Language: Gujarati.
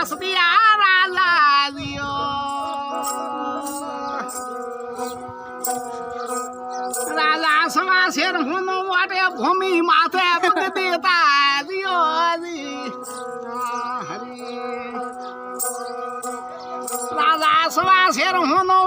દાસ દિયા રાજા દિયો રાજા સવા શેર હોનો વાટે ભૂમિ માથે પગ દેતા દિયો દી હરી રાજા સવા શેર હોનો